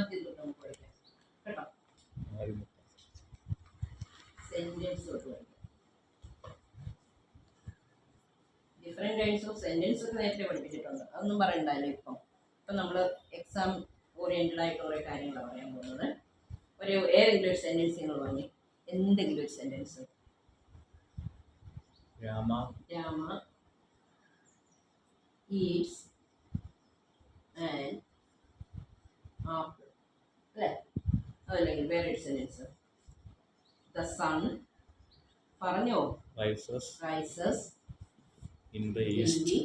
ആദ്യം തൊട്ട് നമുക്ക് പഠിക്കാം കേട്ടോ. സെന്റൻസ് തൊട്ട് പഠിക്കാം. ഡിഫറെന്റ് കൈൻഡ്സ് ഓഫ് സെന്റൻസ് ഒക്കെ നേരത്തെ പഠിപ്പിച്ചിട്ടുണ്ട്, അതൊന്നും പറയണ്ടല്ലോ ഇപ്പം. ഇപ്പം നമ്മൾ എക്സാം ഓറിയന്റഡ് ആയിട്ട് കുറേ കാര്യങ്ങളാണ് പറയാൻ പോകുന്നത്. ഏതെങ്കിലും ഒരു സെന്റൻസ് നിങ്ങൾ പറഞ്ഞു, എന്തെങ്കിലും ഒരു sentence. Rama Eats and apple അല്ലേ? അതല്ലെങ്കിൽ വേറെ ഒരു സെന്റൻസ്. ദ സൺ പറഞ്ഞോ, റൈസസ് ഇൻ ദ ഈസ്റ്റ്.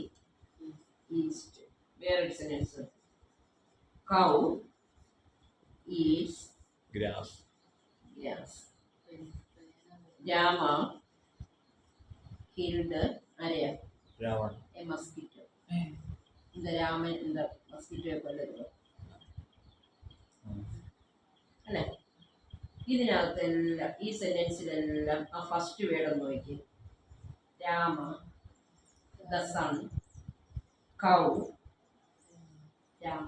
വേറൊരു സെന്റൻസ്. കൗ ഈറ്റ്സ് ഗ്രാസ്. രാമ കിൽഡ് ആരെയാ? A mosquito. இந்த രാമൻ இந்த മസ്കിറ്റോയെ കൊല്ലുന്നു അല്ലേ? ഇതിനകത്തെല്ലാം ഈ സെന്റൻസിലെല്ലാം ആ ഫസ്റ്റ് വേർഡ് ഒന്ന് നോക്കി. രാമ, ദ സൺ, കൗ, രാമ.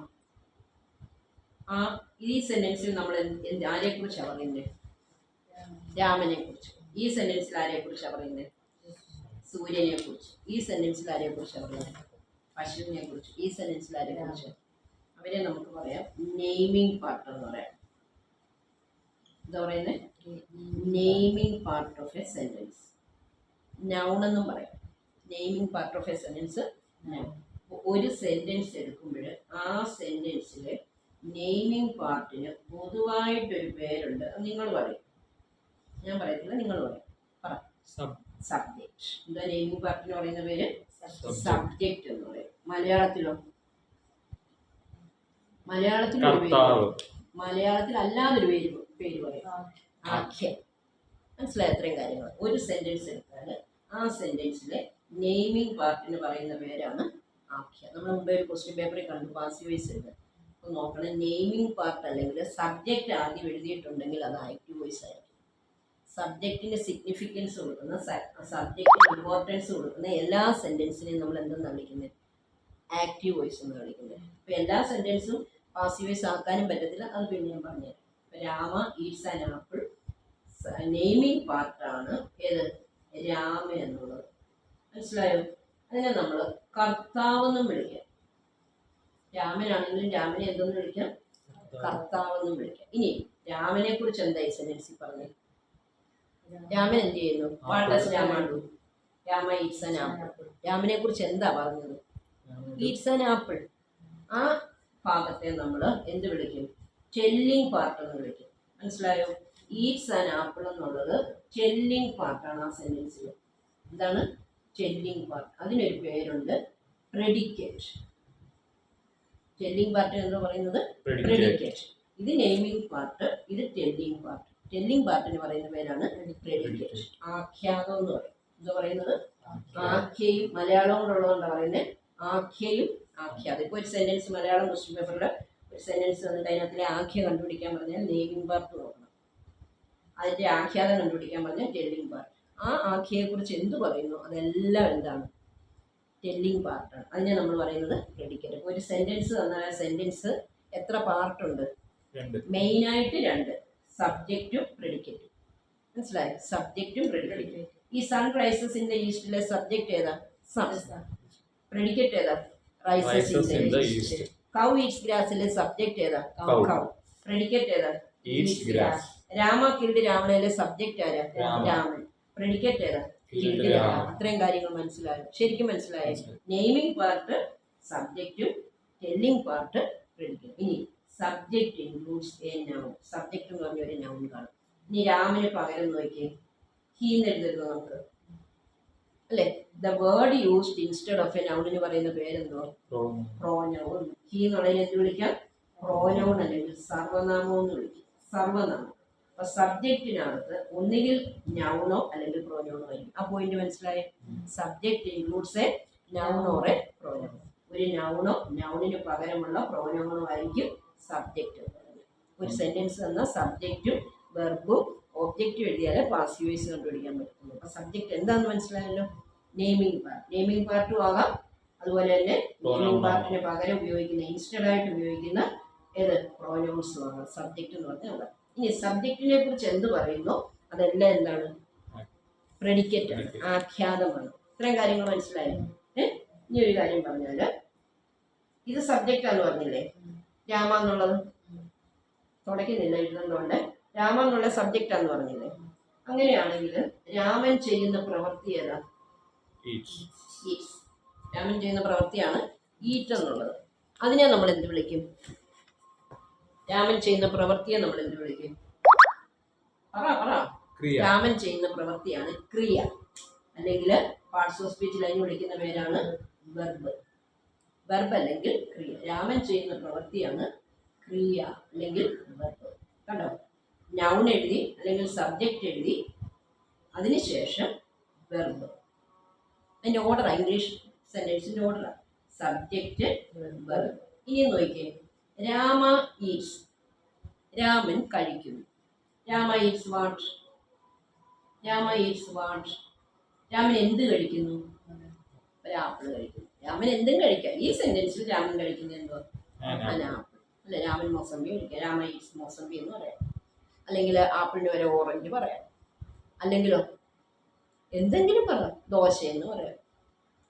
ഈ സെന്റൻസിൽ നമ്മൾ ആരെ കുറിച്ചാണ് പറയുന്നത്? രാമനെ കുറിച്ച്. ഈ സെന്റൻസിൽ ആരെ കുറിച്ചാണ് പറയുന്നത്? സൂര്യനെ കുറിച്ച്. ഈ സെന്റൻസിൽ ആരെ കുറിച്ചാണ് പറയുന്നത്? പശുവിനെ കുറിച്ച്. ഈ സെന്റൻസിൽ ആരെ കുറിച്ച്? അവരെ നമുക്ക് പറയാം നെയ്മിംഗ് പാർട്ട് എന്ന് പറയാം. എന്താ പറയുന്നത്? Naming part of A sentence. Noun എന്നും പറയാം. Naming part of A sentence noun. ഒരു സെന്റൻസ് എടുക്കുമ്പോൾ ആ സെന്റൻസിലെ നെയ്മിംഗ് പാർട്ടിന് പൊതുവായിട്ടൊരു പേരുണ്ട്. നിങ്ങൾ പറയും, ഞാൻ പറയത്തില്ല, നിങ്ങൾ പറയും. പറ. സബ്ജക്റ്റ്. എന്താ നെയ്മിംഗ് പാർട്ടിന് പറയുന്ന പേര്? സബ്ജക്റ്റ് എന്ന് പറയും. മലയാളത്തിലോ? മലയാളത്തിൽ അല്ലാതൊരു പേര് പറയും, ആഖ്യം. മനസ്സിലായി? അത്രയും കാര്യങ്ങൾ. ഒരു സെന്റൻസ് എടുത്താൽ ആ സെന്റൻസിലെ നെയ്മിംഗ് പാർട്ടിന് പറയുന്ന പേരാണ് ആഖ്യം. നമ്മൾ മുമ്പേ ഒരു ക്വസ്റ്റ്യൻ പേപ്പറിൽ കണ്ടു, പാസീവ് വോയിസ് ഉണ്ട്. അപ്പോൾ നോക്കണം, നെയ്മിംഗ് പാർട്ട് അല്ലെങ്കിൽ സബ്ജക്റ്റ് ആദ്യം എഴുതിയിട്ടുണ്ടെങ്കിൽ അത് ആക്റ്റീവ് വോയിസ് ആയിരിക്കും. സബ്ജക്റ്റിന് സിഗ്നിഫിക്കൻസ് കൊടുക്കുന്ന, സബ്ജക്റ്റിന് ഇമ്പോർട്ടൻസ് കൊടുക്കുന്ന എല്ലാ സെൻറ്റൻസിനെയും നമ്മൾ എന്തെന്ന് വിളിക്കുന്നത്? ആക്റ്റീവ് വോയിസ് എന്ന് വിളിക്കുന്നത്. ഇപ്പോൾ എല്ലാ സെൻറ്റൻസും പാസീവ് വോയിസ് ആക്കാനും പറ്റത്തില്ല, അത് പിന്നെ ഞാൻ പറഞ്ഞുതരാം. ഇപ്പോൾ Rama eats an apple naming പാർട്ടാണ് ഏത്? രാമൻ എന്നുള്ളത്. മനസ്സിലായോ? അതിനെ നമ്മൾ കർത്താവെന്നും വിളിക്കാം. രാമനാണെങ്കിലും രാമനെ എന്തെന്ന് വിളിക്കാം? കർത്താവെന്നും വിളിക്കാം. ഇനി രാമനെ കുറിച്ച് എന്താ ഈ സെന്റൻസിൽ പറഞ്ഞത്? രാമൻ എന്ത് ചെയ്യുന്നു? What does Rama do? Rama eats an apple. രാമനെ കുറിച്ച് എന്താ പറഞ്ഞത്? Eats an apple. ആ ഭാഗത്തെ നമ്മൾ എന്ത് വിളിക്കും? ടെല്ലിംഗ് പാർട്ട് എന്ന് വിളിക്കും. മനസ്സിലായോ? ഈറ്റ്സ് ആൻ ആപ്പിൾ എന്നുള്ളത് ടെല്ലിംഗ് പാർട്ടാണ് ആ സെന്റൻസിൽ. എന്താണ് ടെല്ലിംഗ് പാർട്ട്? അതിനൊരു പേരുണ്ട്, പ്രെഡിക്കേറ്റ്. ടെല്ലിംഗ് പാർട്ട് എന്ന് പറയുന്നത് പ്രെഡിക്കേറ്റ്. ഇത് നെയ്മിംഗ് പാർട്ട്, ഇത് ടെല്ലിംഗ് പാർട്ട്. ടെല്ലിംഗ് പാർട്ടിന് പറയുന്ന പേരാണ് പ്രെഡിക്കേറ്റ്. ആഖ്യാനം എന്ന് പറയും. എന്താ പറയുന്നത്? ആഖ്യയും. മലയാളം കൊണ്ടുള്ളതുകൊണ്ടാണ് പറയുന്നത് ആഖ്യയും ആഖ്യാതം. ഇപ്പോൾ ഒരു സെന്റൻസ് മലയാളം ക്വസ്റ്റ്യൻ പേപ്പറിൽ ഒരു സെന്റൻസ് വന്നിട്ട് അതിനകത്തിലെ ആഖ്യ കണ്ടുപിടിക്കാൻ പറഞ്ഞാൽ നെയ്മിംഗ് പാർട്ട് നോക്കണം. അതിൻ്റെ ആഖ്യാതം കണ്ടുപിടിക്കാൻ പറഞ്ഞാൽ ടെല്ലിംഗ് പാർട്ട്. ആ ആഖ്യയെക്കുറിച്ച് എന്ത് പറയുന്നു അതെല്ലാം എന്താണ്? ടെല്ലിംഗ് പാർട്ടാണ്. അതിനെ നമ്മൾ പറയുന്നത് പ്രെഡിക്കേറ്റ്. ഇപ്പോൾ ഒരു സെന്റൻസ് തന്നാൽ ആ സെന്റൻസ് എത്ര പാർട്ടുണ്ട്? മെയിനായിട്ട് 2, സബ്ജക്റ്റും പ്രെഡിക്കേറ്റും. മനസ്സിലായി? സബ്ജക്റ്റും പ്രെഡിക്കേറ്റും. ഈ സൺ റൈസസ് ഇൻ ദ ഈസ്റ്റിലെ സബ്ജക്റ്റ് ഏതാ? സൺ. പ്രെഡിക്കേറ്റ് ഏതാ? Rises in the east. Cow eats ഗ്രാസിലെ സബ്ജക്റ്റ് ഏതാ? കൗ. പ്രെഡിക്കേറ്റ് ഏതാ? Eats grass. രാമ കിൽഡ് രാവണയിലെ സബ്ജക്റ്റ് ആരാ? രാമൻ. പ്രെഡിക്കേറ്റ് ഏതാ? കിൽഡ് രാമ. അത്രയും കാര്യങ്ങൾ മനസ്സിലായോ? ശരിക്കും മനസ്സിലായോ? നെയ്മിംഗ് പാർട്ട് സബ്ജക്റ്റും ടെല്ലിംഗ് പാർട്ട് പ്രെഡിക്കേറ്റ്. ഇനി subject includes a noun. Subject എന്ന് പറഞ്ഞ ഒരു നൗൺ കാണും. ഇനി രാമന് പകരം നോക്കിയേ, ഹീ എന്ന് എഴുതരുത് നമുക്ക് അല്ലേ? The word used instead of a നൗണിന് പറയുന്ന പേരെന്തോ? പ്രോനൗൺ. ഹീ എന്നുള്ളതിനെ എന്ത് വിളിക്കാം? പ്രോനൗൺ അല്ലെങ്കിൽ സർവനാമം എന്ന് വിളിക്കും. സർവനാമം. അപ്പൊ സബ്ജക്റ്റിനകത്ത് ഒന്നുകിൽ നൗണോ അല്ലെങ്കിൽ പ്രോനൗണോ ആയിരിക്കും. ആ പോയിന്റ് മനസ്സിലായേ? Subject includes a noun or a pronoun. ഒരു നൗണോ നൗണിന് പകരമുള്ള പ്രോനൗണോ ആയിരിക്കും സബ്ജക്റ്റ്. ഒരു സെന്റൻസ് തന്ന സബ്ജക്റ്റും വെർബും ഒബ്ജക്റ്റും എഴുതിയാലേ പാസീവ് വോയിസ് കണ്ടുപിടിക്കാൻ പറ്റുള്ളൂ. അപ്പൊ സബ്ജക്റ്റ് എന്താണെന്ന് മനസ്സിലായല്ലോ? Naming part. നെയ്മിംഗ് പാർട്ടും ആകാം, അതുപോലെ തന്നെ നെയ്മിംഗ് പാർട്ടിന് പകരം ഉപയോഗിക്കുന്ന, ഇൻസ്റ്റഡ് ആയിട്ട് ഉപയോഗിക്കുന്ന ഏത് പ്രോനൗൺസ് എന്ന് പറഞ്ഞാൽ സബ്ജക്റ്റ് എന്ന് പറഞ്ഞാൽ അതാണ്. ഇനി സബ്ജക്റ്റിനെ കുറിച്ച് എന്ത് പറയുന്നു അതെല്ലാം എന്താണ്? പ്രെഡിക്കേറ്റ് ആണ്, ആഖ്യാതമാണ്. ഇത്രയും കാര്യങ്ങൾ മനസ്സിലായി. ഇനി ഒരു കാര്യം പറഞ്ഞാല് ഇത് സബ്ജക്റ്റ് ആണെന്ന് പറഞ്ഞില്ലേ, രാമ എന്നുള്ളത് തുടക്കുന്നില്ല എഴുതുന്നതുകൊണ്ട് രാമ എന്നുള്ള സബ്ജക്റ്റ് ആണെന്ന് പറഞ്ഞില്ലേ. അങ്ങനെയാണെങ്കിൽ രാമൻ ചെയ്യുന്ന പ്രവൃത്തി ഏതാ? രാമൻ ചെയ്യുന്ന പ്രവൃത്തിയാണ് ഈറ്റ് എന്നുള്ളത്. അതിനെ നമ്മൾ എന്ത് വിളിക്കും? രാമൻ ചെയ്യുന്ന പ്രവൃത്തിയെ നമ്മൾ എന്ത് വിളിക്കും? പറ. രാമൻ ചെയ്യുന്ന പ്രവൃത്തിയാണ് ക്രിയ, അല്ലെങ്കിൽ പാർട്സ് ഓഫ് സ്പീച്ചിൽ അതിന് വിളിക്കുന്ന പേരാണ് വെർബ്. വെർബ് അല്ലെങ്കിൽ ക്രിയ. രാമൻ ചെയ്യുന്ന പ്രവൃത്തിയാണ് ക്രിയ അല്ലെങ്കിൽ വെർബ്. കണ്ടോ? നൗൺ എഴുതി അല്ലെങ്കിൽ സബ്ജക്റ്റ് എഴുതി, അതിനുശേഷം വെർബ്. അതിൻ്റെ ഓർഡറാണ്, ഇംഗ്ലീഷ് സെൻറ്റൻസിൻ്റെ ഓർഡറാണ് സബ്ജക്റ്റ് വെർബ്. ഇനി നോക്കിയേ, രാമ ഈറ്റ്സ്, രാമൻ കഴിക്കുന്നു. Rama Eats what? Rama Eats what? Raman എന്ത് കഴിക്കുന്നു? ഒരു ആപ്പിൾ കഴിക്കുന്നു. രാമൻ എന്തും കഴിക്കാം. ഈ സെന്റൻസിൽ രാമൻ കഴിക്കുന്നത് എന്തോ? ആപ്പിൾ. അല്ല, രാമൻ മോസമ്പി കഴിക്കാം. രാമ ഈറ്റ്സ് മോസമ്പി എന്ന് പറയാം. അല്ലെങ്കിൽ ആപ്പിളിന് വരെ ഓറഞ്ച് പറയാം. അല്ലെങ്കിലോ എന്തെങ്കിലും പറയാം, ദോശ എന്ന് പറയാം,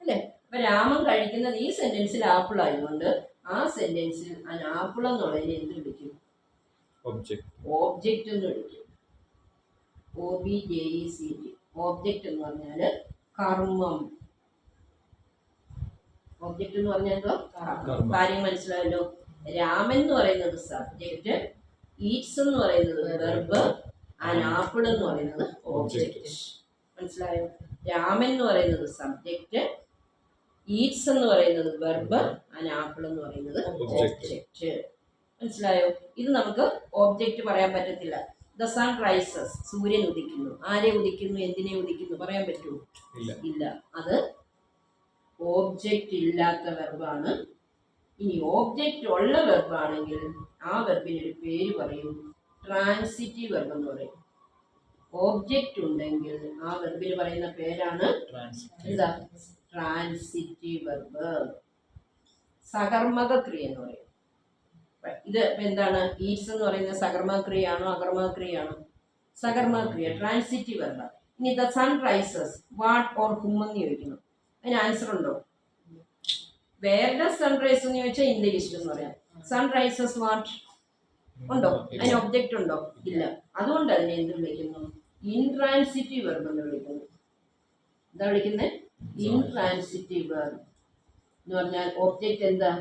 അല്ലേ? അപ്പൊ രാമൻ കഴിക്കുന്നത് ഈ സെന്റൻസിൽ ആപ്പിൾ ആയതുകൊണ്ട് ആ സെന്റൻസിൽ ആപ്പിൾ എന്നുള്ളതിനെ എന്ത് വിളിക്കും? ഓബ്ജക്റ്റ് എന്ന് വിളിക്കും. OBJECT. ഓബ്ജക്റ്റ് എന്ന് പറഞ്ഞാൽ കർമ്മം. ഓബ്ജക്റ്റ് എന്ന് പറഞ്ഞാൽ എന്തോ? കാര്യം മനസ്സിലായല്ലോ. രാമൻ എന്ന് പറയുന്നത് സബ്ജക്റ്റ്, ഈറ്റ്സ് എന്ന് പറയുന്നത് വെർബ്, ആൻഡ് ആപ്പിൾ എന്ന് പറയുന്നത് ഓബ്ജക്റ്റ്. മനസ്സിലായോ? രാമൻ എന്ന് പറയുന്നത് സബ്ജക്റ്റ്, ഈറ്റ്സ് എന്ന് പറയുന്നത് വെർബ്, ആൻഡ് ആപ്പിൾ എന്ന് പറയുന്നത് ഓബ്ജക്റ്റ്. മനസ്സിലായോ? ഇത് നമുക്ക് ഓബ്ജക്റ്റ് പറയാൻ പറ്റത്തില്ല. ദ സൺ റൈസസ്, സൂര്യൻ ഉദിക്കുന്നു. ആരെ ഉദിക്കുന്നു? എന്തിനെ ഉദിക്കുന്നു? പറയാൻ പറ്റുമോ? ഇല്ല. അത് ഓബ്ജക്റ്റ് ഇല്ലാത്ത വെർബാണ്. ഇനി ഓബ്ജക്റ്റ് ഉള്ള വെർബാണെങ്കിൽ ആ വെർബിന് ഒരു പേര് പറയും, ട്രാൻസിറ്റീവ് വെർബ് എന്ന് പറയും. ഓബ്ജക്റ്റ് ഉണ്ടെങ്കിൽ ആ വെർബിന് പറയുന്ന പേരാണ് എന്താ? Transitive verb. സകർമ്മക ക്രിയ എന്ന് പറയും. ഇത് എന്താണ്? ഈറ്റ്സ് എന്ന് പറയുന്നത് സകർമ്മക ക്രിയയാണോ അകർമ്മക ക്രിയയാണോ? സകർമ്മക ക്രിയ, ട്രാൻസിറ്റീവ് വെർബ്. ഇനി the sun rises what or whom എന്ന് ചോദിക്കുന്നു. അതിന് ആൻസർ ഉണ്ടോ? വേർ ഡസ് സൺ റൈസ് എന്ന് ചോദിച്ചാൽ ഇൻ ദ ഈസ്റ്റ് എന്ന് പറയാം. സൺ റൈസസ് വാട്ട് ഉണ്ടോ? അതിന് ഒബ്ജക്റ്റ് ഉണ്ടോ? ഇല്ല. അതുകൊണ്ട് അതിനെ എന്ത് വിളിക്കുന്നു? ഇൻട്രാൻസിറ്റീവ് വെർബ് എന്ന് വിളിക്കുന്നു. എന്താ വിളിക്കുന്നത്? ഇൻട്രാൻസിറ്റീവ് വെർബ് എന്ന് പറഞ്ഞാൽ ഒബ്ജക്റ്റ് എന്താ?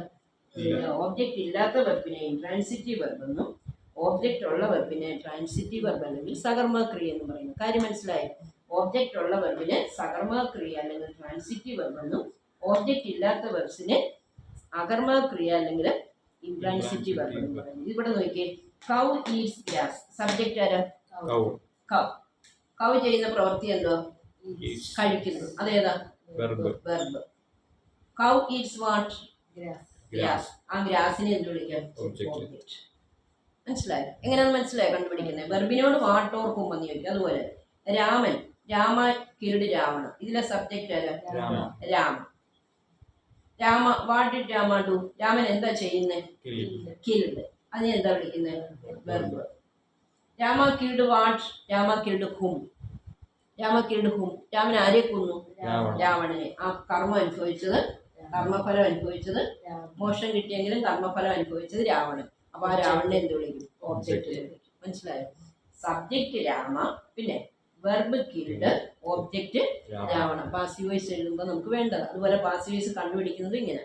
ഓബ്ജക്റ്റ് ഇല്ലാത്ത വെർബിനെ ഇൻട്രാൻസിറ്റീവ് വെർബ് എന്നും ഓബ്ജക്റ്റ് ഉള്ള വെർബിനെ ട്രാൻസിറ്റീവ് വെർബ് അല്ലെങ്കിൽ സകർമ്മക ക്രിയ എന്ന് പറയുന്നു. കാര്യം മനസ്സിലായി? ഓബ്ജക്റ്റ് ഉള്ള വെർബിനെ സകർമ്മക ക്രിയ അല്ലെങ്കിൽ ട്രാൻസിറ്റീവ് വെർബ് എന്നും ഓബ്ജക്റ്റ് ഇല്ലാത്ത വെർബ്സിനെ അകർമ്മക ക്രിയ അല്ലെങ്കിൽ ഇൻട്രാൻസിറ്റീവ് വെർബ് എന്ന് പറയുന്നു. ഇവിടെ നോക്കിയേ, കൗ ഈറ്റ്സ് ഗ്രാസ്. സബ്ജക്റ്റ് ആരാ? കൗ. കൗ ചെയ്യുന്ന പ്രവൃത്തി എന്തോ? കഴിക്കുന്നു. അതേതാ? Verb. Cow Eats what? Grass. ആ ഗ്രാസിനെ എന്ത് വിളിക്കാം? ഓബ്ജക്റ്റ്. മനസ്സിലായോ? എങ്ങനെയാണെന്ന് മനസ്സിലായോ കണ്ടുപിടിക്കുന്നത്? വെർബിനോട് വാട്ട് ഓർ ഹും എന്ന് ചോദിക്കും. അതുപോലെ രാമൻ, രാമ കിൽഡ് രാവണ. ഇതിലെ സബ്ജക്റ്റ് ആരാ? Rama. What did Rama do? Raman എന്താ ചെയ്യുന്നത്? കിൽഡ്. അതിനെ എന്താ വിളിക്കുന്നത്? Verb. Rama killed what? Rama killed whom. Raman ആരെ കൊന്നു? രാവണനെ. ആ കർമ്മഫലം അനുഭവിച്ചത് മോക്ഷം കിട്ടിയെങ്കിലും കർമ്മഫലം അനുഭവിച്ചത് രാവണൻ. അപ്പൊ ആ രാവണനെ എന്ത് വിളിക്കും? ഓബ്ജക്റ്റ് വിളിക്കും. മനസ്സിലായോ? സബ്ജക്റ്റ് രാമ, പിന്നെ verb killed, object Ravana. Passive voice എഴുതുമ്പോൾ നമുക്ക് വേണ്ടത്. അതുപോലെ പാസീവ് വോയിസ് കണ്ടുപിടിക്കുന്നത് ഇങ്ങനെ,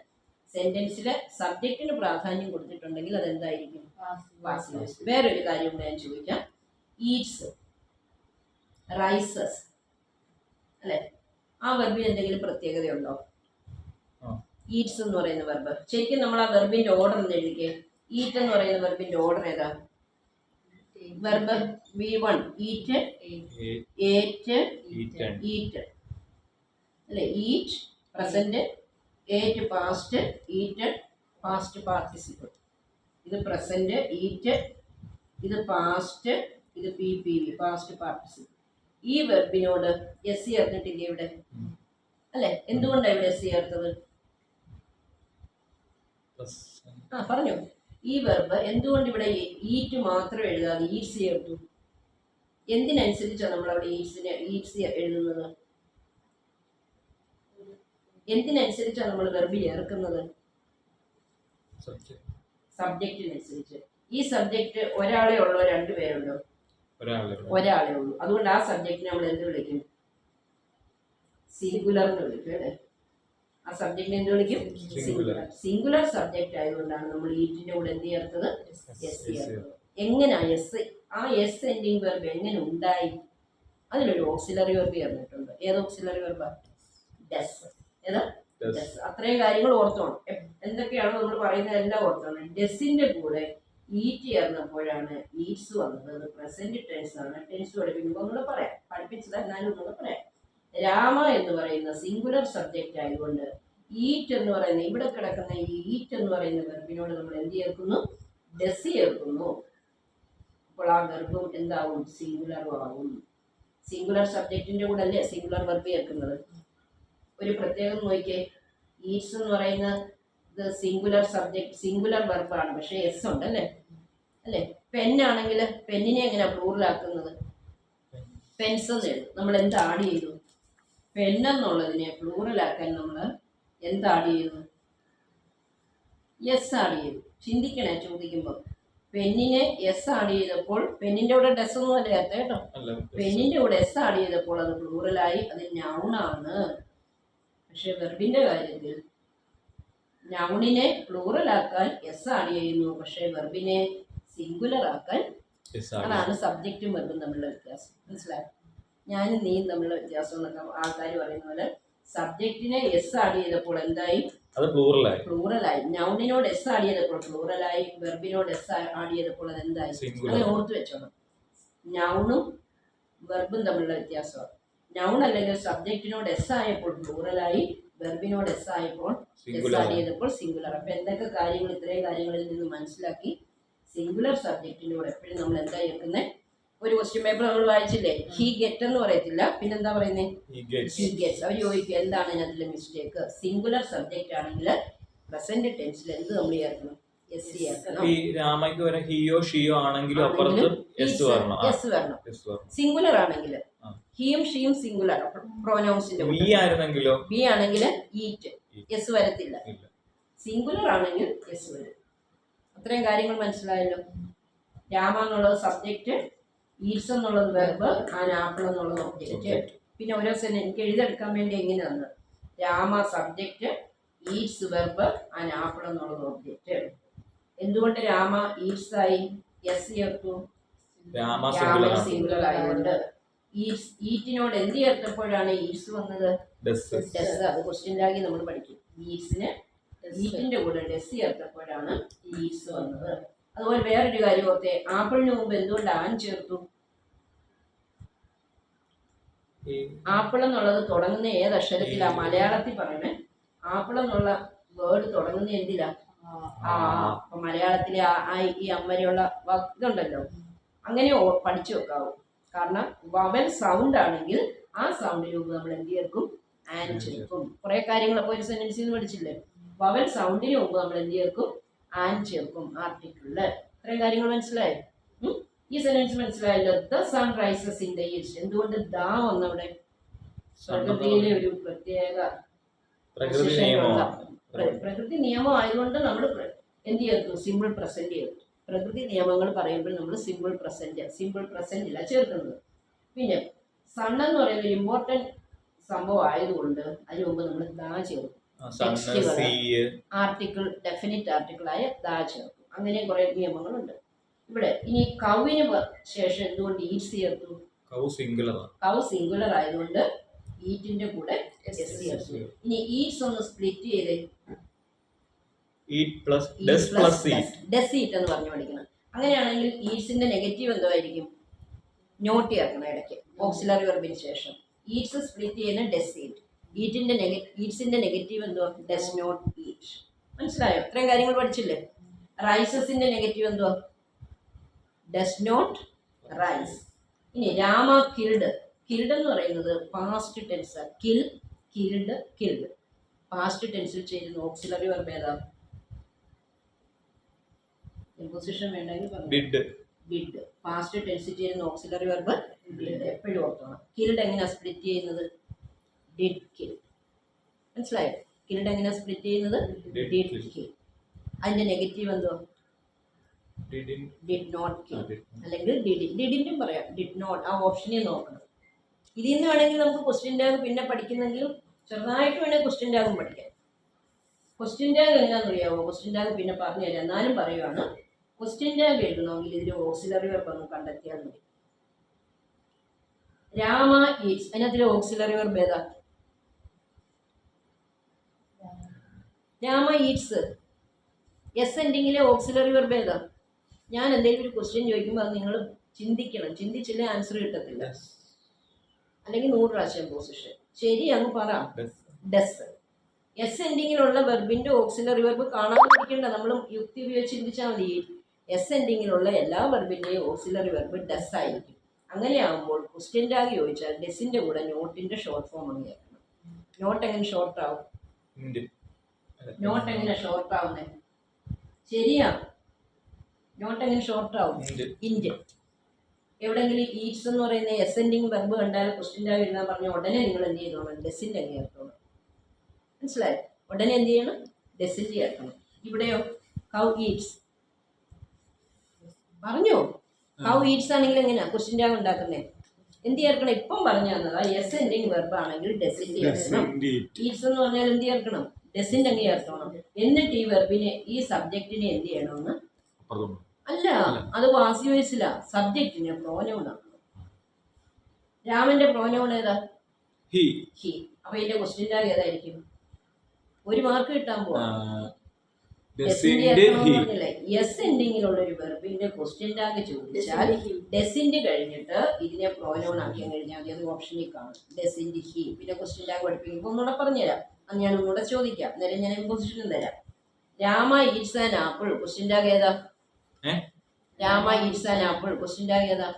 സെന്റൻസിലെ സബ്ജക്റ്റിന് പ്രാധാന്യം കൊടുത്തിട്ടുണ്ടെങ്കിൽ അതെന്തായിരിക്കും? Passive voice. വേറൊരു കാര്യം കൂടെ ഞാൻ ചോദിക്കാം. ഈറ്റ്സ്, റൈസസ്, അല്ലെ? ആ വെർബിന് എന്തെങ്കിലും പ്രത്യേകതയുണ്ടോ? ഈറ്റ്സ് എന്ന് പറയുന്ന വെർബ് ശരിക്കും നമ്മൾ ആ വെർബിന്റെ ഓർഡർ എന്ന് എഴുതിക്കേ. ഈറ്റ് എന്ന് പറയുന്ന വെർബിന്റെ ഓർഡർ ഏതാ? വെർബ് V1 ഈറ്റ്, ഏറ്റ്, ഈറ്റ്, അല്ലെ? ഈറ്റ് പ്രസന്റ്, ഏറ്റ് പാസ്റ്റ്, ഈറ്റ് പാസ്റ്റ് പാർട്ടിസിപ്പിൾ. ഇത് പ്രസന്റ്, ഈറ്റ്, ഇത് പാസ്റ്റ്, ഇത് PPV പാസ്റ്റ് പാർട്ടിസിപ്പിൾ. ഈ വെർബിനോട് എസ് ചേർന്നിട്ടില്ലേ ഇവിടെ? അല്ലെ? എന്തുകൊണ്ടാണ് ഇവിടെ എസ് ചേർത്തത്? പറഞ്ഞോ. ഈ വെർബ് എന്തുകൊണ്ട് ഇവിടെ ഈറ്റ് മാത്രം എഴുതാതെ ഈറ്റ്സ് ചേർത്തു? എന്തിനനുസരിച്ചാണ് നമ്മൾ അവിടെ ഈറ്റ്സ് എഴുതുന്നത്? എന്തിനനുസരിച്ചാണ് നമ്മൾ വെർബ് ചേർക്കുന്നത്? സബ്ജക്റ്റിനനുസരിച്ച്. ഈ സബ്ജക്റ്റ് ഒരാളെ ഉള്ളോ രണ്ടുപേരുണ്ടോ? ഒരാളെ ഉള്ളൂ. അതുകൊണ്ട് ആ സബ്ജക്റ്റിനെ നമ്മൾ എന്ത് വിളിക്കും? സിംഗുലർ എന്ന് വിളിക്കും അല്ലേ? ആ സബ്ജക്റ്റിനെ എന്ത് വിളിക്കും? സിംഗുലർ. സിംഗുലർ സബ്ജക്റ്റ് ആയതുകൊണ്ടാണ് നമ്മൾ ഈറ്റിന്റെ കൂടെ എന്ത് ചേർത്തത്? എസ് ചേർത്തത്. എങ്ങനെയാ എസ്? ആ എസ് എൻഡിങ് വെർബ് എങ്ങനെ ഉണ്ടായി? അതിലൊരു ഓക്സിലറി വെർബ് ചേർന്നിട്ടുണ്ട്. ഏത് ഓക്സിലറി വെർബാ? ഡസ്. ഏതാ? ഡസ്. അത്രയും കാര്യങ്ങൾ ഓർത്തോണം. എന്തൊക്കെയാണോ നമ്മൾ പറയുന്നത് എല്ലാം ഓർത്തോണം. ഡസിന്റെ കൂടെ ഈറ്റ് ചേർന്നപ്പോഴാണ് ഈറ്റ്സ് വന്നത്. പ്രസന്റ് ടെൻസ് ആണ്. ടെൻസ് പഠിപ്പിക്കുമ്പോൾ ഒന്നുകൂടെ പറയാം, പഠിപ്പിച്ചത് എന്നാലും ഒന്നുകൂടെ പറയാം. രാമ എന്ന് പറയുന്ന സിംഗുലർ സബ്ജക്റ്റ് ആയതുകൊണ്ട് ഈറ്റ് എന്ന് പറയുന്ന ഇവിടെ കിടക്കുന്ന ഈ ഈറ്റ് എന്ന് പറയുന്ന വെർബിനോട് നമ്മൾ എന്ത് ചേർക്കുന്നു? ഡസ് ചേർക്കുന്നു. അപ്പോൾ ആ വെർബും എന്താവും? സിംഗുലറും ആവും. സിംഗുലർ സബ്ജക്റ്റിന്റെ കൂടെ അല്ലേ സിംഗുലർ വെർബ് ചേർക്കുന്നത്? ഒരു പ്രത്യേകം നോക്കിയേ, ഈറ്റ്സ് എന്ന് പറയുന്ന ഇത് സിംഗുലർ സബ്ജക്ട്, സിംഗുലർ വെർബാണ്, പക്ഷേ എസ് ഉണ്ട് അല്ലേ? അല്ലേ? പെന്നാണെങ്കിൽ പെന്നിനെ എങ്ങനെയാ പ്ലൂറലാക്കുന്നത്? പെൻസ് എന്ന് എഴുതും. നമ്മൾ എന്ത് ആഡ് ചെയ്തു? പെന്നെന്നുള്ളതിനെ പ്ലൂറലാക്കാൻ നമ്മൾ എന്ത് ആഡ് ചെയ്തു? എസ് ആഡ് ചെയ്തു. ചിന്തിക്കണേ ചോദിക്കുമ്പോൾ. പെന്നിനെ എസ് ആഡ് ചെയ്തപ്പോൾ പെന്നിന്റെ കൂടെ ഡസ് ഒന്നും അല്ല ചേർത്ത കേട്ടോ. പെന്നിന്റെ കൂടെ എസ് ആഡ് ചെയ്തപ്പോൾ അത് പ്ലൂറലായി, അത് നൗണാണ്. പക്ഷെ വെർബിന്റെ കാര്യത്തിൽ നൗണിനെ പ്ലൂറൽ ആക്കാൻ എസ് ആഡ് ചെയ്യുന്നു, പക്ഷെ വെർബിനെ സിംഗുലർ ആക്കാൻ. അതാണ് സബ്ജക്റ്റും വെർബും തമ്മിലുള്ള വ്യത്യാസം. മനസ്സിലായി? ഞാനും നീയും തമ്മിലുള്ള വ്യത്യാസം എന്നൊക്കെ ആൾക്കാർ പറയുന്ന പോലെ സബ്ജക്റ്റിനെ എസ് ആഡ് ചെയ്തപ്പോൾ എന്തായി? അത് പ്ലൂറലായി. നൗണിനോട് എസ് ആഡ് ചെയ്തപ്പോൾ പ്ലൂറലായി, വെർബിനോട് എസ് ആഡ് ചെയ്തപ്പോൾ അത് എന്തായി? അങ്ങനെ ഓർത്ത് വെച്ചോണം. നൗണും വെർബും തമ്മിലുള്ള വ്യത്യാസമാണ്. നൗൺ അല്ലെങ്കിൽ സബ്ജക്റ്റിനോട് എസ് ആയപ്പോൾ പ്ലൂറലായി, വെർബിനോട് എസ് ആയപ്പോൾ എസ് ആഡ് ചെയ്തപ്പോൾ സിംഗുലർ. അപ്പൊ എന്തൊക്കെ കാര്യങ്ങൾ ഇത്രയും കാര്യങ്ങളിൽ നിന്ന് മനസ്സിലാക്കി സിംഗുലർ സബ്ജക്റ്റിന്റെ കൂടെ എപ്പോഴും നമ്മൾ എന്താ ചേർക്കുന്നത്? ഒരു ക്വസ്റ്റ്യൻ പേപ്പർ നമ്മൾ വായിച്ചില്ലേ? ഹി ഗെറ്റ് എന്ന് പറയത്തില്ല, പിന്നെന്താ പറയുന്നത്? He gets. അവർ ചോദിക്കുക എന്താണ് ഇതിലെ മിസ്റ്റേക്ക്? സിംഗുലർ സബ്ജക്റ്റ് ആണെങ്കിൽ പ്രസന്റ് ടെൻസിൽ എന്ത് നമ്മൾ ചേർക്കണം? എസ് ചേർക്കണം. രാമയ്ക്ക് വരെ ഹിയോ ഷിയോ ആണെങ്കിലും അപ്പുറത്ത് എസ് വരണം. സിംഗുലർ ആണെങ്കിൽ ഹിയും ഷിയും സിംഗുലർ പ്രോനൗൺസിന്റെ. ബി ആണെങ്കിൽ ഈറ്റ്, എസ് വരത്തില്ല. സിംഗുലർ ആണെങ്കിൽ എസ് വരും. അത്രയും കാര്യങ്ങൾ മനസ്സിലായല്ലോ. രാമ എന്നുള്ളത് സബ്ജക്റ്റ്, ഈറ്റ്സ് എന്നുള്ളത് വെർബ്, ആൻ ആപ്പിൾ എന്നുള്ളത് ഒബ്ജക്റ്റ്. പിന്നെ ഓരോ സെന്റ് എനിക്ക് എഴുതെടുക്കാൻ വേണ്ടി എങ്ങനെ തന്നത്? Rama subject, Eats verb, an apple എന്നുള്ളത് ഒബ്ജക്റ്റ്. എന്തുകൊണ്ട് രാമ ഈറ്റ്സ് ആയി? എസ് ചേർത്തു. രാമ സിംഗുലർ ആയതുകൊണ്ട്. ഈറ്റിനോട് എന്ത് ചേർത്തപ്പോഴാണ് ഈറ്റ്സ് വന്നത്? ഡസ്. അത് ക്വസ്റ്റ്യൻ ലാഗി നമ്മൾ പഠിക്കും. ഈറ്റ്സിന് ഈറ്റിന്റെ കൂടെ ഡസ് ചേർത്തപ്പോഴാണ് ഈറ്റ്സ് വന്നത്. അതുപോലെ വേറൊരു കാര്യം ഓർത്തെ, ആപ്പിളിന് മുമ്പ് എന്തുകൊണ്ട് ആൻ ചേർത്തു? ആപ്പിൾ എന്നുള്ളത് തുടങ്ങുന്ന ഏത് അക്ഷരത്തിലാ? മലയാളത്തിൽ പറയണേ. ആപ്പിൾ എന്നുള്ള വേർഡ് തുടങ്ങുന്ന എന്തിലാ? അപ്പൊ മലയാളത്തിലെ ഈ അമ്മരെയുള്ള ഇതുണ്ടല്ലോ, അങ്ങനെ പഠിച്ചു വെക്കാവൂ. കാരണം വവൽ സൗണ്ട് ആണെങ്കിൽ ആ സൗണ്ടിന് മുമ്പ് നമ്മൾ എന്ത് ചേർക്കും? ആൻ ചേർക്കും. കുറെ കാര്യങ്ങളൊക്കെ ഒരു സെന്റൻസിൽ നിന്ന് പഠിച്ചില്ലേ? വവൽ സൗണ്ടിന് മുമ്പ് നമ്മൾ എന്ത് ചേർക്കും? ആൻ ചേർക്കും ആർട്ടിക്കിളില്. ഇത്രയും കാര്യങ്ങൾ മനസ്സിലായി? ഈ സെന്റൻസ് മനസ്സിലായല്ലോ. The sun rises in the east. എന്തുകൊണ്ട് ദാ വന്നവിടെ? പ്രകൃതിയിലെ ഒരു പ്രത്യേക പ്രകൃതി നിയമം ആയതുകൊണ്ട് നമ്മൾ എന്ത് ചേർത്തു? സിമ്പിൾ പ്രസന്റ് ചേർത്തു. പ്രകൃതി നിയമങ്ങൾ പറയുമ്പോൾ നമ്മൾ സിമ്പിൾ പ്രസന്റില്ല ചേർക്കുന്നത്. പിന്നെ സൺ എന്ന് പറയുന്ന ഒരു ഇമ്പോർട്ടൻറ്റ് സംഭവം ആയതുകൊണ്ട് അതിന് മുമ്പ് നമ്മൾ ദാ ചേർക്കും. ആർട്ടിക്കിൾ, ഡെഫിനിറ്റ് ആർട്ടിക്കിളായ ദാ ചേർക്കും. അങ്ങനെ കുറെ നിയമങ്ങളുണ്ട്. ഇവിടെ ഇനി കൗവിന് ശേഷം എന്തുകൊണ്ട് ഈറ്റ്സ് ചേർത്തു? കൗ സിംഗുലർ ആയതുകൊണ്ട് ഈറ്റിന്റെ കൂടെ എസ് ചേർത്തു. ഇനി ഈറ്റ്സ് ഒന്ന് സ്പ്ലിറ്റ് ചെയ്തേ. ഡസ് ഈറ്റ് എന്ന് പറഞ്ഞു പഠിക്കണം. അങ്ങനെയാണെങ്കിൽ ഈറ്റ്സിന്റെ നെഗറ്റീവ് എന്തോ ആയിരിക്കും? നോട്ട് ചേർക്കണം ഇടയ്ക്ക് ഓക്സിലറി വെർബിന് ശേഷം. ഈറ്റ്സ് സ്പ്ലിറ്റ് ചെയ്യുന്ന ഡസ് ഈറ്റ്. ഈറ്റ്സിന്റെ നെഗറ്റീവ് എന്തോ? Does not eat. മനസ്സിലായോ? ഇത്രയും കാര്യങ്ങൾ പഠിച്ചില്ലേ? റൈസസിന്റെ നെഗറ്റീവ് എന്തോ? Does not rise. ഇനി രാമ കിൽഡ്. കിൽഡ് എന്ന് പറയുന്നത് പാസ്റ്റ് ടെൻസ്. കിൽഡ് പാസ്റ്റ് ടെൻസിൽ ചെയ്യുന്ന ഓക്സിലറി വെർബ് ഏതാ? പ്രിപ്പോസിഷൻ വേണ്ടെങ്കിൽ പറഞ്ഞു. Did did. പാസ്റ്റ് ടെൻസ് ചെയ്യുന്ന ഓക്സിലറി വെർബ് ഡിഡ്. എപ്പോഴും ഓർത്തോണം. കിൽഡ് എങ്ങനെയാ സ്പ്ലിറ്റ് ചെയ്യുന്നത്? Did kill. മനസ്സിലായോ? കിൽഡ് എങ്ങനെയാ സ്പ്ലിറ്റ് ചെയ്യുന്നത്? Did kill. അതിന്റെ നെഗറ്റീവ് എന്തോ? Did not kill. അല്ലെങ്കിൽ ഡിഡിന്റും പറയാം, ഡിഡ് നോട്ട്. ആ ഓപ്ഷനെ നോക്കണം. ഇതിൽ നിന്ന് വേണമെങ്കിൽ നമുക്ക് ക്വസ്റ്റ്യൻ ടാഗ് പിന്നെ പഠിക്കുന്നെങ്കിലും ചെറുതായിട്ട് വേണമെങ്കിൽ ക്വസ്റ്റ്യൻ ടാഗും പഠിക്കാം. ക്വസ്റ്റ്യൻ ടാഗ് എങ്ങനെയാണെന്ന് അറിയാമോ? ക്വസ്റ്റ്യൻ ടാഗ് പിന്നെ പറഞ്ഞു തരാം. എന്നാലും പറയുവാണ്, ക്വസ്റ്റ്യൻ ടാഗ് എഴുതണമെങ്കിൽ ഇതിൽ ഓക്സിലറി വെർബ് ഒന്ന് കണ്ടെത്തിയാൽ മതി. രാമ ഈറ്റ്സ്, അതിനകത്തിലെ ഓക്സിലറി വെർബ് ഏതാ? രാമ ഈറ്റ്സ്. എസ് എൻഡിങ്ങിലെ ഓക്സിലറി വെർബ് ഏതാ? ഞാൻ എന്തെങ്കിലും ഒരു ക്വസ്റ്റ്യൻ ചോദിക്കുമ്പോൾ അത് നിങ്ങൾ ചിന്തിക്കണം. ചിന്തിച്ചില്ലേ ആൻസർ കിട്ടത്തില്ല. അല്ലെങ്കിൽ 100 പ്രാവശ്യം പൊസിഷൻ. ശരി, അങ്ങ് പറ. ഡസ്. എസ് എൻഡിങ്ങിലുള്ള വെർബിന്റെ ഓക്സിലറി വെർബ് കാണാൻ പഠിക്കേണ്ട, നമ്മൾ യുക്തി ഉപയോഗിച്ച് ചിന്തിച്ചാൽ മതി. എസ് എൻഡിങ്ങിലുള്ള എല്ലാ വെർബിന്റെയും ഓക്സിലറി വെർബ് ഡസ് ആയിരിക്കും. അങ്ങനെയാകുമ്പോൾ ക്വസ്റ്റ്യൻ ടാഗ് ചോദിച്ചാൽ ഡെസിന്റെ കൂടെ നോട്ടിന്റെ ഷോർട്ട് ഫോം അങ്ങ് കേൾക്കണം. നോട്ട് എങ്ങനെ ഷോർട്ട് ആവും? നോട്ട് എങ്ങനെ ഷോർട്ട് ആവുന്നേ? ശരിയാ, നോട്ട് എങ്ങനെ ഷോർട്ട് ആവും? ഇൻഡ്. എവിടെയെങ്കിലും ഈറ്റ്സ് എന്ന് പറയുന്ന എസ് എൻഡിങ് വെർബ് കണ്ടാൽ ക്വസ്റ്റ്യൻ ടാഗ് എഴുതാൻ പറഞ്ഞ ഉടനെ നിങ്ങൾ എന്ത് ചെയ്തോണം? ഡെസിന്റെ അങ്ങ് ചേർത്തോണം. മനസ്സിലായോ? ഉടനെ എന്ത് ചെയ്യണം? ഡെസിന്റെ ചേർക്കണം. ഇവിടെയോ കൗ ഈറ്റ്സ് പറഞ്ഞോ. കൗ ഈറ്റ്സ് ആണെങ്കിൽ എങ്ങനെയാ ക്വസ്റ്റ്യൻ ടാഗ് ഉണ്ടാക്കുന്നേ? എന്ത് ചേർക്കണം? ഇപ്പം പറഞ്ഞു തന്നതാ. എസ് എൻഡിങ് വെർബ് ആണെങ്കിൽ ഡെസിന്റെ ചേർക്കണം. ഈറ്റ്സ് എന്ന് പറഞ്ഞാൽ എന്ത് ചേർക്കണം? ഡെസിന്റെ അങ്ങ് ചേർത്തോണം. എന്നിട്ട് ഈ വെർബിനെ, ഈ സബ്ജക്റ്റിനെ എന്ത് ചെയ്യണമെന്ന്? അല്ല, അത് പാസീവ് വോയിസിലാ. സബ്ജക്റ്റിന് പ്രോനൗൺ ആക്കണം. രാമന്റെ പ്രോനൗൺ ഏതാ? ഹി. അപ്പൊ ഇതിന്റെ ക്വസ്റ്റ്യൻ ടാഗ് ഏതായിരിക്കും? 1 മാർക്ക് കിട്ടാൻ പോവാ. എസ് എൻഡിങ്ങിലുള്ള ഒരു വെർബിന്റെ ക്വസ്റ്റ്യൻ ടാഗ് ചോദിച്ചാൽ ഡെസിന്റെ കഴിഞ്ഞിട്ട് ഇതിനെ പ്രോനൗൺ ആക്കിയാൽ കഴിഞ്ഞാൽ മതി. അത് ഓപ്ഷനിൽ കാണും. ഡെസിന്റെ ഹി. പിന്നെ ക്വസ്റ്റ്യൻ ടാഗ് പഠിപ്പിക്കുമ്പോൾ ഒന്നുകൂടെ പറഞ്ഞുതരാം. അത് ഞാൻ ഒന്നുകൂടെ ചോദിക്കാം. അന്നേരം ഞാൻ ഇമ്പോസിഷനും തരാം. Rama eats an apple. Question tag ഏതാ? Rama eats an apple. Question tag ഏതാ?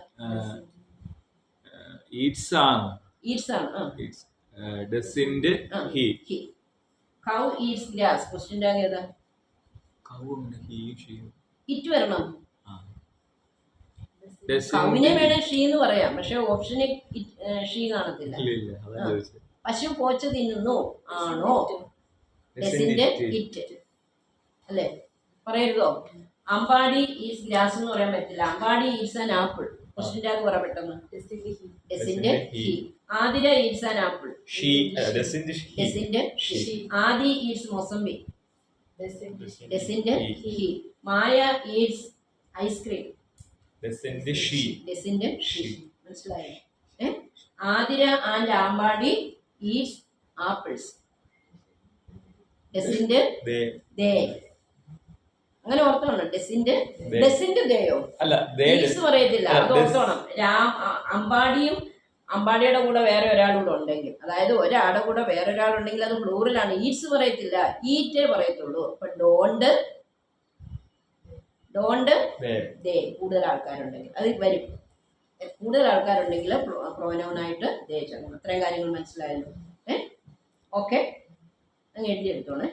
ഈറ്റ്സ് ആണ്. ഡെസിന്റെ he. Cow eats grass. Question tag ഏതാ? ഇറ്റ് വരണം. കൗവിനെ വേണേ ഷീ എന്ന് പറയാം, പക്ഷെ ഓപ്ഷന് ഷീ കാണത്തില്ല. പശു പോച്ച തിന്നുന്നു ആണോ? ഡെസിന്റെ ഇറ്റ് അല്ലേ? പറയരുതോ? അമ്പാടി ഈസ് ഗ്രാസ് എന്ന് പറയാൻ പറ്റില്ല. Ambadi is an apple. Question tag പറ പെട്ടെന്ന്. ഡെസിന്റെ he. Athira eats an apple. ഡെസിന്റെ ഷീ. ആദി ഈറ്റ്സ് മൊസംബി. ഡെസിന്റെ ഹി. Maya eats ice cream. ഡെസിന്റെ ഷീ. മനസ്സിലായോ? Athira and Ambadi eats apples. ഡെസിന്റെ ദേ. അങ്ങനെ ഓർത്തോണം. ഡെസിന്റെ ദേയോ അല്ല, പറയത്തില്ല. അത് ഓർത്തോണം. അമ്പാടിയും അമ്പാടിയുടെ കൂടെ വേറെ ഒരാളൂടെ ഉണ്ടെങ്കിൽ, അതായത് ഒരാളുടെ കൂടെ വേറെ ഒരാളുണ്ടെങ്കിൽ അത് പ്ലൂറലാണ്. ഈറ്റ്സ് പറയത്തില്ല, ഈറ്റേ പറയത്തുള്ളൂ. അപ്പൊ ഡോണ്ട് ദേ. കൂടുതൽ ആൾക്കാരുണ്ടെങ്കിൽ അത് വരും. കൂടുതൽ ആൾക്കാരുണ്ടെങ്കിൽ പ്രോനൗൺ ആയിട്ട് ദേ ചേർക്കണം. അത്രയും കാര്യങ്ങൾ മനസ്സിലായല്ലോ. ഓക്കെ, അങ്ങ് എഴുതിയെടുത്തോണേ.